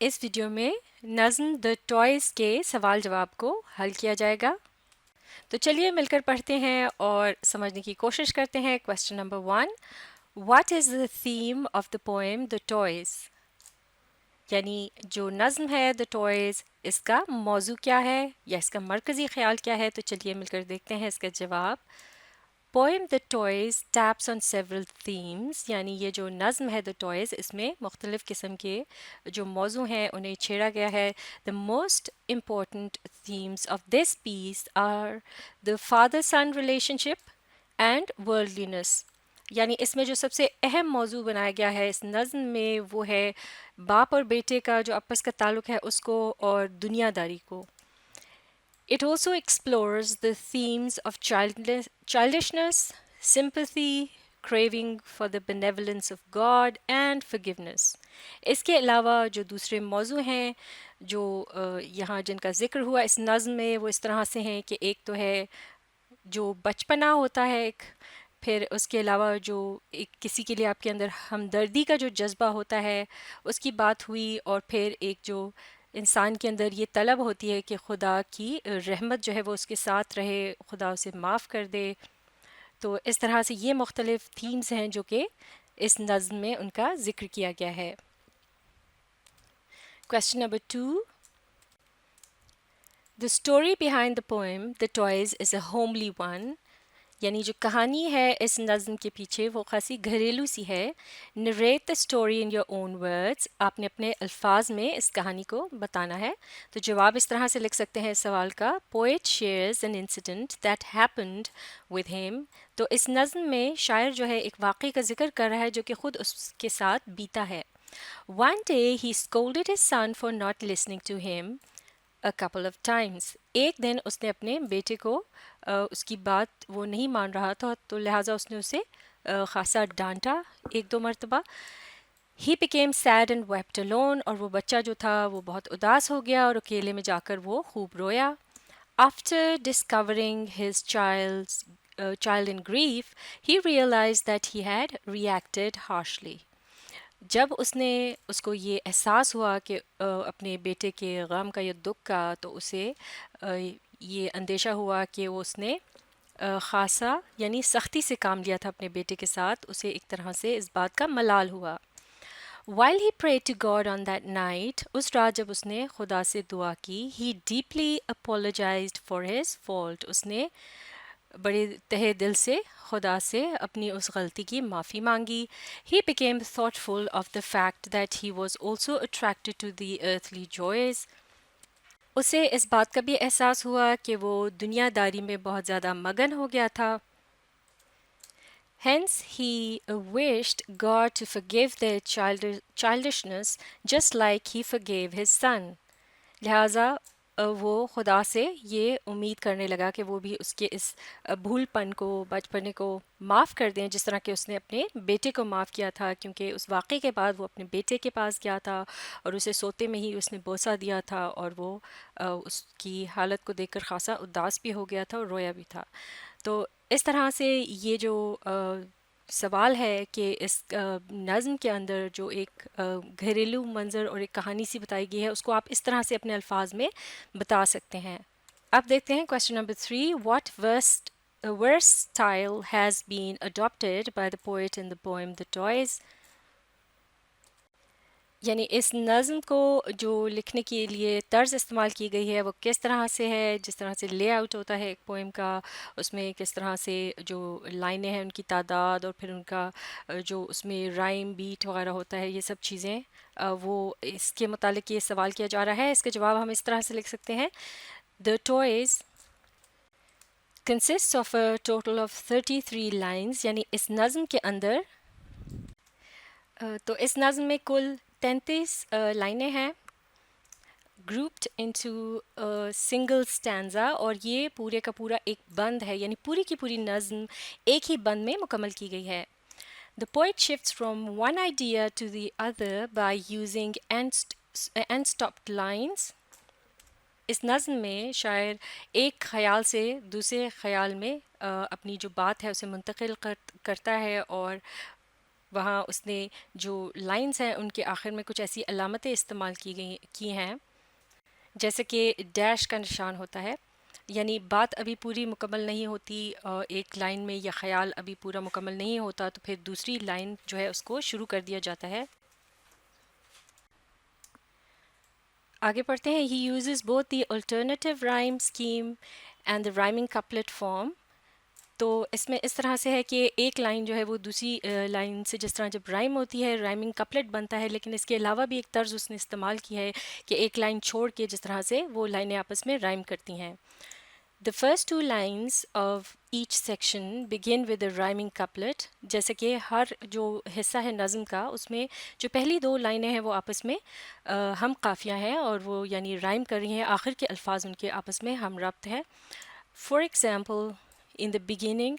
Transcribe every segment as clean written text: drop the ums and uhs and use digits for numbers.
اس video میں نظم the toys کے سوال جواب کو حل کیا جائے گا۔ تو چلیے مل کر پڑھتے ہیں اور سمجھنے کی کوشش کرتے ہیں۔ Question number 1، what is the theme of the poem the toys? یعنی جو نظم ہے دا ٹوائز، اس کا موضوع کیا ہے یا اس کا مرکزی خیال کیا ہے؟ تو چلیے مل کر دیکھتے ہیں اس کا جواب۔ Poem the toys taps on several themes, یعنی یہ جو نظم ہے دا ٹوائز، اس میں مختلف قسم کے جو موضوع ہیں انہیں چھیڑا گیا ہے۔ The most important themes of this piece are the father son relationship and worldliness, یعنی اس میں جو سب سے اہم موضوع بنایا گیا ہے اس نظم میں وہ ہے باپ اور بیٹے کا جو آپس کا تعلق ہے اس کو، اور دنیا داری کو۔ It also explores the themes of childishness, sympathy, craving for the benevolence of God, and forgiveness. اس کے علاوہ جو دوسرے موضوع ہیں جو یہاں جن کا ذکر ہوا اس نظم میں، وہ اس طرح سے ہیں کہ ایک تو ہے جو بچپنا ہوتا ہے، ایک پھر اس کے علاوہ جو ایک کسی کے لیے آپ کے اندر ہمدردی کا جو جذبہ ہوتا ہے اس کی بات ہوئی، اور پھر ایک جو انسان کے اندر یہ طلب ہوتی ہے کہ خدا کی رحمت جو ہے وہ اس کے ساتھ رہے، خدا اسے معاف کر دے۔ تو اس طرح سے یہ مختلف تھیمز ہیں جو کہ اس نظم میں ان کا ذکر کیا گیا ہے۔ Question number 2، The story behind the poem The Toys is a homely one، یعنی جو کہانی ہے اس نظم کے پیچھے وہ خاصی گھریلو سی ہے۔ Narrate the story in your own words، آپ نے اپنے الفاظ میں اس کہانی کو بتانا ہے۔ تو جواب اس طرح سے لکھ سکتے ہیں اس سوال کا، Poet shares an incident that happened with him۔ تو اس نظم میں شاعر جو ہے ایک واقعے کا ذکر کر رہا ہے جو کہ خود اس کے ساتھ بیتا ہے۔ One day he scolded his son for not listening to him a couple of times۔ ایک دن اس نے اپنے بیٹے کو اس کی بات وہ نہیں مان رہا تھا تو لہٰذا اس نے اسے خاصا ڈانٹا ایک دو مرتبہ۔ He became sad and wept alone، اور وہ بچہ جو تھا وہ بہت اداس ہو گیا اور اکیلے میں جا کر وہ خوب رویا۔ After discovering his child in grief, he realized that he had reacted harshly۔ جب اس کو یہ احساس ہوا کہ اپنے بیٹے کے غم کا یا دکھ کا، تو اسے یہ اندیشہ ہوا کہ اس نے خاصا یعنی سختی سے کام لیا تھا اپنے بیٹے کے ساتھ، اسے ایک طرح سے اس بات کا ملال ہوا۔ While he prayed to God on that night، اس رات جب اس نے خدا سے دعا کی، he deeply apologized for his fault، اس نے بڑے تہہ دل سے خدا سے اپنی اس غلطی کی معافی مانگی۔ He became thoughtful of the fact that he was also attracted to the earthly joys، اسے اس بات کا بھی احساس ہوا کہ وہ دنیا داری میں بہت زیادہ مگن ہو گیا تھا۔ Hence he wished God to forgive their childishness just like he forgave his son۔ لہٰذا وہ خدا سے یہ امید کرنے لگا کہ وہ بھی اس کے اس بھول پن کو، بچپنے کو معاف کر دیں جس طرح کہ اس نے اپنے بیٹے کو معاف کیا تھا، کیونکہ اس واقعے کے بعد وہ اپنے بیٹے کے پاس گیا تھا اور اسے سوتے میں ہی اس نے بوسہ دیا تھا، اور وہ اس کی حالت کو دیکھ کر خاصا اداس بھی ہو گیا تھا اور رویا بھی تھا۔ تو اس طرح سے یہ جو سوال ہے کہ اس نظم کے اندر جو ایک گھریلو منظر اور ایک کہانی سی بتائی گئی ہے اس کو آپ اس طرح سے اپنے الفاظ میں بتا سکتے ہیں۔ اب دیکھتے ہیں question number 3، what verse style has been adopted by the poet in the poem The Toys؟ یعنی اس نظم کو جو لکھنے کے لیے طرز استعمال کی گئی ہے وہ کس طرح سے ہے، جس طرح سے لے آؤٹ ہوتا ہے ایک پوئم کا، اس میں کس طرح سے جو لائنیں ہیں ان کی تعداد اور پھر ان کا جو اس میں رائم بیٹ وغیرہ ہوتا ہے، یہ سب چیزیں وہ اس کے متعلق یہ سوال کیا جا رہا ہے۔ اس کا جواب ہم اس طرح سے لکھ سکتے ہیں، The Toys consists of a total of 33 lines، یعنی اس نظم کے اندر تو اس نظم میں کل 33 لائنیں ہیں، grouped into a single stanza، اور یہ پورے کا پورا ایک بند ہے، یعنی پوری کی پوری نظم ایک ہی بند میں مکمل کی گئی ہے۔ The poet shifts from one idea to the other by using unstopped lines۔ اس نظم میں شاعر ایک خیال سے دوسرے خیال میں اپنی جو بات ہے اسے منتقل کرتا ہے، اور وہاں اس نے جو لائنز ہیں ان کے آخر میں کچھ ایسی علامتیں استعمال کی ہیں جیسے کہ ڈیش کا نشان ہوتا ہے، یعنی بات ابھی پوری مکمل نہیں ہوتی، ایک لائن میں یا خیال ابھی پورا مکمل نہیں ہوتا تو پھر دوسری لائن جو ہے اس کو شروع کر دیا جاتا ہے۔ آگے پڑھتے ہیں، he uses both the alternative rhyme scheme and the rhyming couplet form. تو اس میں اس طرح سے ہے کہ ایک لائن جو ہے وہ دوسری لائن سے جس طرح جب رائم ہوتی ہے رائمنگ کپلٹ بنتا ہے، لیکن اس کے علاوہ بھی ایک طرز اس نے استعمال کی ہے کہ ایک لائن چھوڑ کے جس طرح سے وہ لائنیں آپس میں رائم کرتی ہیں۔ The first two lines of each section begin with a rhyming couplet، جیسے کہ ہر جو حصہ ہے نظم کا اس میں جو پہلی دو لائنیں ہیں وہ آپس میں ہم قافیہ ہیں اور وہ یعنی رائم کر رہی ہیں، آخر کے الفاظ ان کے آپس میں ہم ربط ہے۔ For example in the beginning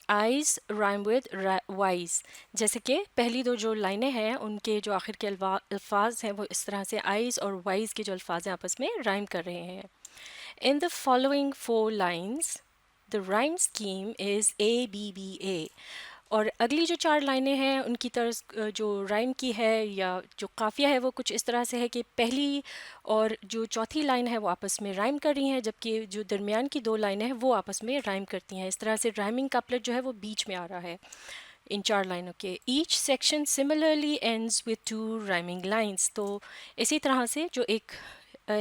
eyes rhyme with wise, جیسے کہ پہلی دو جو لائنیں ہیں ان کے جو آخر کے الفاظ ہیں وہ اس طرح سے آئیز اور وائز کے جو الفاظ ہیں آپس میں رائم کر رہے ہیں۔ In the following four lines, the rhyme scheme is A B B A، اور اگلی جو چار لائنیں ہیں ان کی طرز جو رائم کی ہے یا جو قافیہ ہے وہ کچھ اس طرح سے ہے کہ پہلی اور جو چوتھی لائن ہے وہ آپس میں رائم کر رہی ہیں، جبکہ جو درمیان کی دو لائنیں ہیں وہ آپس میں رائم کرتی ہیں۔ اس طرح سے رائمنگ کپلٹ جو ہے وہ بیچ میں آ رہا ہے ان چار لائنوں کے۔ Each section similarly ends with two rhyming lines, تو اسی طرح سے جو ایک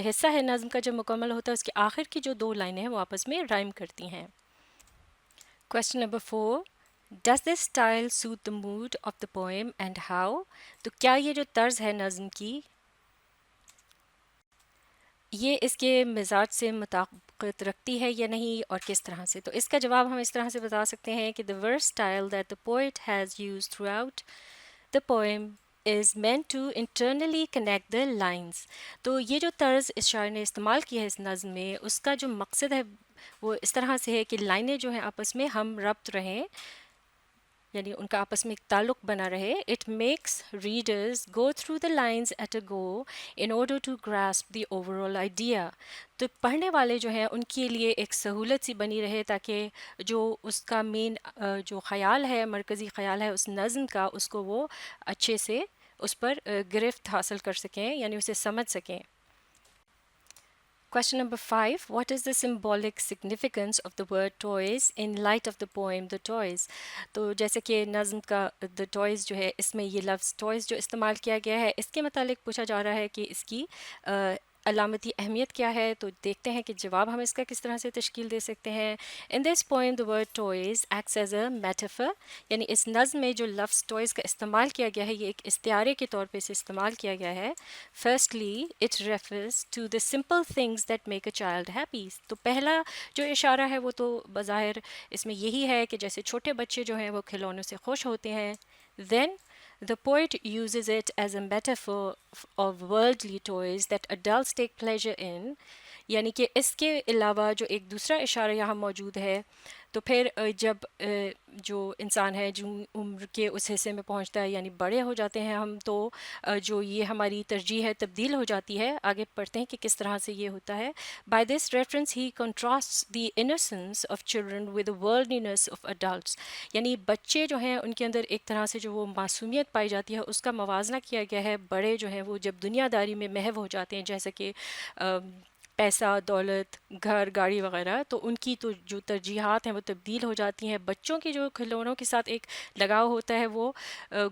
حصہ ہے نظم کا جب مکمل ہوتا ہے اس کے آخر کی جو دو لائنیں ہیں وہ آپس میں رائم کرتی ہیں۔ Question number 4، does this style suit the mood of the poem and how, تو کیا یہ جو طرز ہے نظم کی یہ اس کے مزاج سے مطابقت رکھتی ہے یا نہیں اور کس طرح سے؟ تو اس کا جواب ہم اس طرح سے بتا سکتے ہیں کہ the verse style that the poet has used throughout the poem is meant to internally connect the lines۔ تو یہ جو طرز اس شاعر نے استعمال کی ہے اس نظم میں اس کا جو مقصد ہے وہ اس طرح سے ہے کہ لائنیں جو ہیں آپس میں ہم ربط رہیں، یعنی ان کا آپس میں ایک تعلق بنا رہے۔ It makes readers go through the lines at a go in order to grasp the overall idea, تو پڑھنے والے جو ہیں ان کے لیے ایک سہولت سی بنی رہے تاکہ جو اس کا مین جو خیال ہے، مرکزی خیال ہے اس نظم کا، اس کو وہ اچھے سے اس پر گرفت حاصل کر سکیں، یعنی اسے سمجھ سکیں۔ Question number 5، what is the symbolic significance of the word toys in light of the poem The Toys؟ تو جیسے کہ نظم کا The Toys جو ہے اس میں یہ لفظ toys جو استعمال کیا گیا ہے اس کے متعلق پوچھا جا رہا ہے کہ اس کی علامتی اہمیت کیا ہے، تو دیکھتے ہیں کہ جواب ہم اس کا کس طرح سے تشکیل دے سکتے ہیں۔ In this poem the word toys acts as a metaphor، یعنی اس نظم میں جو لفظ toys کا استعمال کیا گیا ہے یہ ایک استعارے کے طور پہ اسے استعمال کیا گیا ہے۔ Firstly it refers to the simple things that make a child happy، تو پہلا جو اشارہ ہے وہ تو بظاہر اس میں یہی ہے کہ جیسے چھوٹے بچے جو ہیں وہ کھلونوں سے خوش ہوتے ہیں۔ Then the poet uses it as a metaphor of worldly toys that adults take pleasure in، یعنی کہ اس کے علاوہ جو ایک دوسرا اشارہ یہاں موجود ہے تو پھر جب جو انسان ہے جو عمر کے اس حصے میں پہنچتا ہے یعنی بڑے ہو جاتے ہیں ہم، تو جو یہ ہماری ترجیح ہے تبدیل ہو جاتی ہے۔ آگے پڑھتے ہیں کہ کس طرح سے یہ ہوتا ہے۔ By this reference he contrast the innocence of children with worldliness of adults, یعنی بچے جو ہیں ان کے اندر ایک طرح سے جو وہ معصومیت پائی جاتی ہے اس کا موازنہ کیا گیا ہے بڑے جو ہیں وہ جب دنیا داری میں محو ہو جاتے ہیں، جیسے کہ پیسہ، دولت، گھر، گاڑی وغیرہ، تو ان کی تو جو ترجیحات ہیں وہ تبدیل ہو جاتی ہیں۔ بچوں کے جو کھلونوں کے ساتھ ایک لگاؤ ہوتا ہے وہ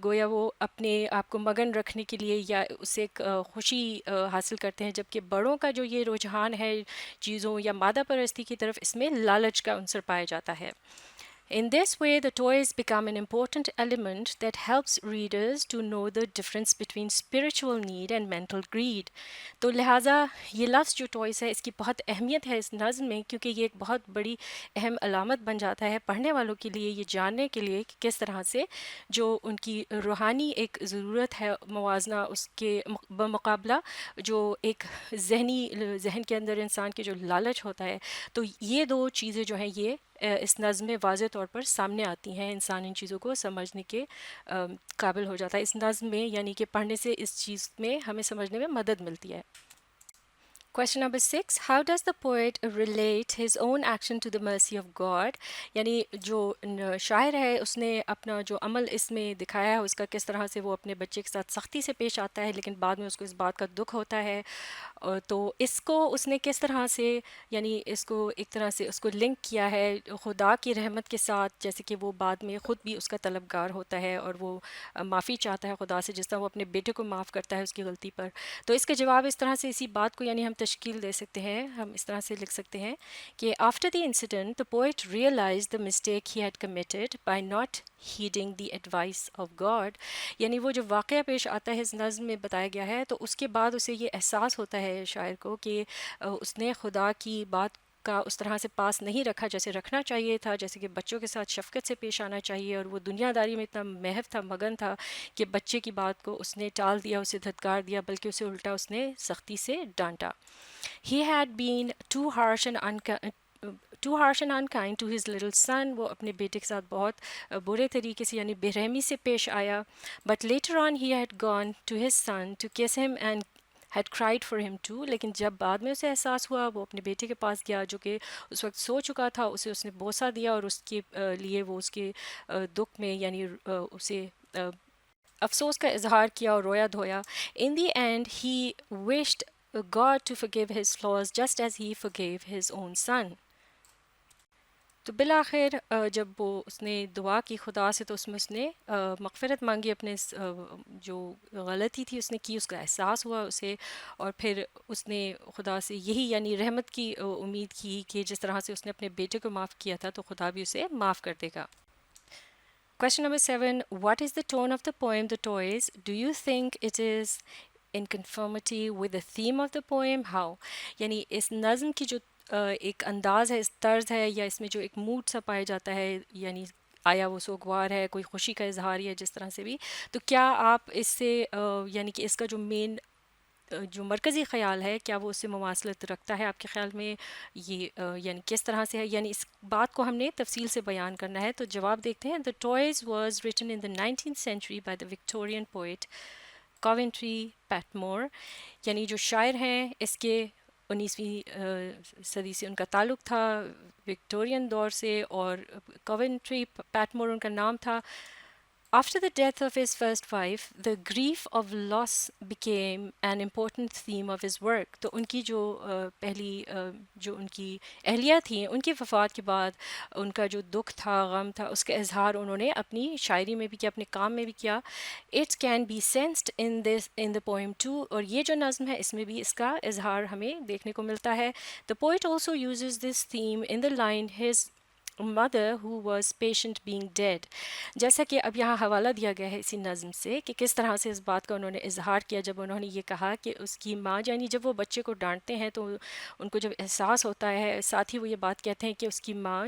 گویا وہ اپنے آپ کو مگن رکھنے کے لیے یا اسے ایک خوشی حاصل کرتے ہیں، جبکہ بڑوں کا جو یہ رجحان ہے چیزوں یا مادہ پرستی کی طرف اس میں لالچ کا عنصر پایا جاتا ہے۔ In this way, the toys become an important element that helps readers to know the difference between spiritual need and mental greed۔ تو لہٰذا یہ لفظ جو ٹوائز ہے اس کی بہت اہمیت ہے اس نظم میں، کیونکہ یہ ایک بہت بڑی اہم علامت بن جاتا ہے پڑھنے والوں کے لیے یہ جاننے کے لیے کہ کس طرح سے جو ان کی روحانی ایک ضرورت ہے موازنہ اس کے بمقابلہ جو ایک ذہن کے اندر انسان کے جو لالچ ہوتا ہے، تو یہ دو چیزیں جو ہیں یہ اس نظم میں واضح طور پر سامنے آتی ہیں۔ انسان ان چیزوں کو سمجھنے کے قابل ہو جاتا ہے اس نظم میں، یعنی کہ پڑھنے سے اس چیز میں ہمیں سمجھنے میں مدد ملتی ہے۔ Question number 6, how does the poet relate his own action to the mercy of God? یعنی جو شاعر ہے اس نے اپنا جو عمل اس میں دکھایا ہے اس کا کس طرح سے وہ اپنے بچے کے ساتھ سختی سے پیش آتا ہے لیکن بعد میں اس کو اس بات کا دکھ ہوتا ہے، تو اس کو اس نے کس طرح سے یعنی اس کو ایک طرح سے اس کو لنک کیا ہے خدا کی رحمت کے ساتھ، جیسے کہ وہ بعد میں خود بھی اس کا طلبگار ہوتا ہے اور وہ معافی چاہتا ہے خدا سے، جس طرح وہ اپنے بیٹے کو معاف کرتا ہے اس کی غلطی پر. تو اس کا جواب اس طرح سے اسی بات کو یعنی ہم تشکیل دے سکتے ہیں، ہم اس طرح سے لکھ سکتے ہیں کہ after the incident the poet realized the mistake he had committed by not heeding the advice of God. یعنی وہ جو واقعہ پیش آتا ہے اس نظم میں بتایا گیا ہے تو اس کے بعد اسے یہ احساس ہوتا ہے شاعر کو کہ اس نے خدا کی بات کا اس طرح سے پاس نہیں رکھا جیسے رکھنا چاہیے تھا، جیسے کہ بچوں کے ساتھ شفقت سے پیش آنا چاہیے، اور وہ دنیا داری میں اتنا محو تھا، مگن تھا کہ بچے کی بات کو اس نے ٹال دیا، اسے دھتکار دیا، بلکہ اسے الٹا اس نے سختی سے ڈانٹا. He had been too harsh and unkind to his little son. وہ اپنے بیٹے کے ساتھ بہت برے طریقے سے یعنی بے رحمی سے پیش آیا. But later on he had gone to his son to kiss him and had cried for him too. لیکن جب بعد میں اسے احساس ہوا وہ اپنے بیٹے کے پاس گیا جو کہ اس وقت سو چکا تھا، اسے اس نے بوسہ دیا اور اس کے لیے وہ اس کے دکھ میں یعنی اسے افسوس کا اظہار کیا اور رویا دھویا. In the end he wished God to forgive his flaws just as he forgave his own son. تو بالآخر جب وہ اس نے دعا کی خدا سے تو اس میں اس نے مغفرت مانگی، اپنے جو غلطی تھی اس نے کی، اس کا احساس ہوا اسے، اور پھر اس نے خدا سے یہی یعنی رحمت کی امید کی کہ جس طرح سے اس نے اپنے بیٹے کو معاف کیا تھا تو خدا بھی اسے معاف کر دے گا. Question number 7, what is the tone of the poem The Toys? Do you think it is in conformity with the theme of the poem? How? یعنی اس نظم کی جو ایک انداز ہے، اس طرز ہے، یا اس میں جو ایک موڈ سا پایا جاتا ہے، یعنی آیا وہ سوگوار ہے، کوئی خوشی کا اظہار یا جس طرح سے بھی، تو کیا آپ اس سے یعنی کہ اس کا جو مین جو مرکزی خیال ہے کیا وہ اس سے مماثلت رکھتا ہے آپ کے خیال میں؟ یہ یعنی کس طرح سے ہے، یعنی اس بات کو ہم نے تفصیل سے بیان کرنا ہے. تو جواب دیکھتے ہیں. The Toys was written in the 19th century by the Victorian poet Coventry Patmore. یعنی جو شاعر ہیں اس کے 19ویں صدی سے ان کا تعلق تھا، وکٹورین دور سے، اور کوونٹری پیٹمور ان کا نام تھا. After the death of his first wife, the grief of loss became an important theme of his work. تو ان کی جو پہلی جو ان کی اہلیہ تھیں ان کی وفات کے بعد ان کا جو دکھ تھا، غم تھا، اس کا اظہار انہوں نے اپنی شاعری میں بھی کیا، اپنے کام میں بھی کیا. It can be sensed in the poem too. اور یہ جو نظم ہے اس میں بھی اس کا اظہار ہمیں دیکھنے کو ملتا ہے. The poet also uses this theme in the line his mother who was patient being dead. جیسا کہ اب یہاں حوالہ دیا گیا ہے اسی نظم سے کہ کس طرح سے اس بات کا انہوں نے اظہار کیا جب انہوں نے یہ کہا کہ اس کی ماں یعنی جب وہ بچے کو ڈانٹتے ہیں تو ان کو جب احساس ہوتا ہے، ساتھ ہی وہ یہ بات کہتے ہیں کہ اس کی ماں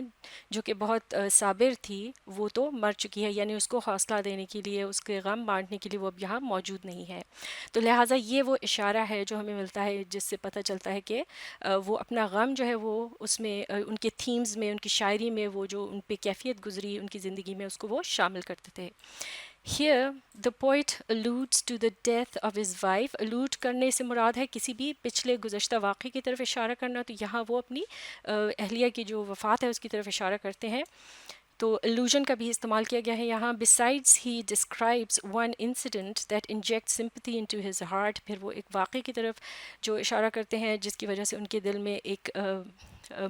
جو کہ بہت صابر تھی وہ تو مر چکی ہے، یعنی اس کو حوصلہ دینے کے لیے، اس کے غم بانٹنے کے لیے وہ اب یہاں موجود نہیں ہے. تو لہٰذا یہ وہ اشارہ ہے جو ہمیں ملتا ہے جس سے پتہ چلتا ہے کہ وہ اپنا غم جو ہے وہ اس میں ان کے تھیمز میں، ان کی شاعری میں وہ جو ان پہ کیفیت گزری ان کی زندگی میں اس کو وہ شامل کرتے تھے. Here the poet alludes to the death of his wife. allude کرنے سے مراد ہے کسی بھی پچھلے گزشتہ واقعے کی طرف اشارہ کرنا، تو یہاں وہ اپنی اہلیہ کی جو وفات ہے اس کی طرف اشارہ کرتے ہیں. تو allusion کا بھی استعمال کیا گیا ہے یہاں. Besides he describes one incident that injects sympathy into his heart. پھر وہ ایک واقعے کی طرف جو اشارہ کرتے ہیں جس کی وجہ سے ان کے دل میں ایک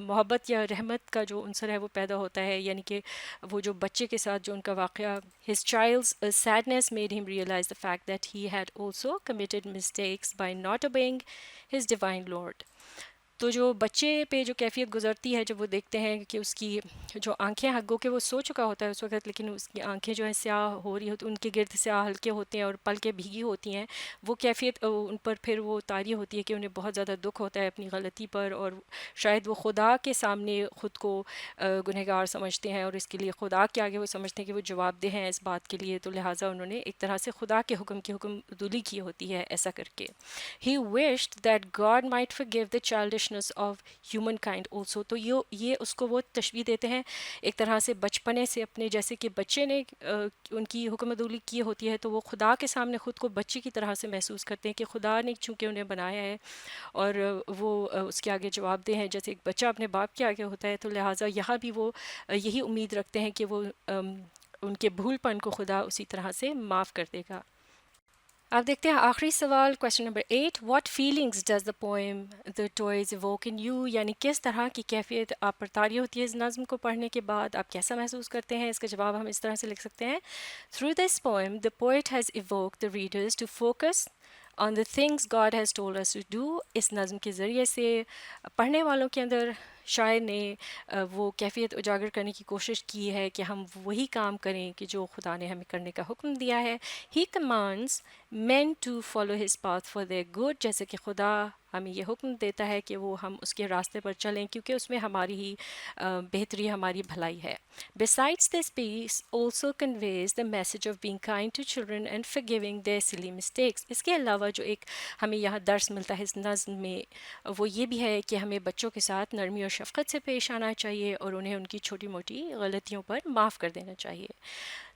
محبت یا رحمت کا جو عنصر ہے وہ پیدا ہوتا ہے، یعنی کہ وہ جو بچے کے ساتھ جو ان کا واقعہ. His child's sadness made him realize the fact that he had also committed mistakes by not obeying his divine Lord. تو جو بچے پہ جو کیفیت گزرتی ہے جب وہ دیکھتے ہیں کہ اس کی جو آنکھیں گو کہ وہ سو چکا ہوتا ہے اس وقت، لیکن اس کی آنکھیں جو ہیں سیاہ ہو رہی ہوتی، ان کے گرد سیاہ ہلکے ہوتے ہیں اور پلکیں بھیگی ہوتی ہیں، وہ کیفیت ان پر پھر وہ طاری ہوتی ہے کہ انہیں بہت زیادہ دکھ ہوتا ہے اپنی غلطی پر، اور شاید وہ خدا کے سامنے خود کو گنہگار سمجھتے ہیں اور اس کے لیے خدا کے آگے وہ سمجھتے ہیں کہ وہ جواب دہ ہیں اس بات کے لیے. تو لہٰذا انہوں نے ایک طرح سے خدا کے حکم عدولی کی ہوتی ہے ایسا کر کے. He wished that God might forgive the childish selfishness of humankind also. تو یہ اس کو وہ تشبیہ دیتے ہیں ایک طرح سے بچپنے سے اپنے، جیسے کہ بچے نے ان کی حکم عدولی کی ہوتی ہے تو وہ خدا کے سامنے خود کو بچے کی طرح سے محسوس کرتے ہیں کہ خدا نے چونکہ انہیں بنایا ہے اور وہ اس کے آگے جواب دہ ہیں جیسے ایک بچہ اپنے باپ کے آگے ہوتا ہے، تو لہٰذا یہاں بھی وہ یہی امید رکھتے ہیں کہ وہ ان کے بھول پن کو خدا اسی طرح سے معاف کر دے گا۔ اب دیکھتے ہیں آخری سوال، question number 8، what feelings does the poem the toys evoke in you, یعنی کس طرح کی کیفیت آپ پر طاری ہوتی ہے اس نظم کو پڑھنے کے بعد، آپ کیسا محسوس کرتے ہیں؟ اس کا جواب ہم اس طرح سے لکھ سکتے ہیں، through this poem the poet has evoke the readers to focus on the things God has told us to do. اس نظم کے ذریعے سے پڑھنے والوں کے اندر شاعر نے وہ کیفیت اجاگر کرنے کی کوشش کی ہے کہ ہم وہی کام کریں کہ جو خدا نے ہمیں کرنے کا حکم دیا ہے۔ He commands men to follow his path for their good, جیسے کہ خدا ہمیں یہ حکم دیتا ہے کہ وہ ہم اس کے راستے پر چلیں کیونکہ اس میں ہماری ہی بہتری، ہماری بھلائی ہے۔ Besides this piece also conveys the message of being kind to children and forgiving their silly mistakes۔ اس کے علاوہ جو ایک ہمیں یہاں درس ملتا ہے اس نظم میں وہ یہ بھی ہے کہ ہمیں بچوں کے ساتھ نرمی اور شفقت سے پیش آنا چاہیے اور انہیں ان کی چھوٹی موٹی غلطیوں پر معاف کر دینا چاہیے۔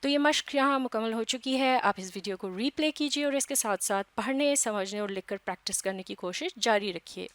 تو یہ مشق یہاں مکمل ہو چکی ہے، آپ اس ویڈیو کو ری پلے کیجیے اور اس کے ساتھ ساتھ پڑھنے، سمجھنے اور لکھ کر پریکٹس کرنے کی کوشش جاری رکھیے۔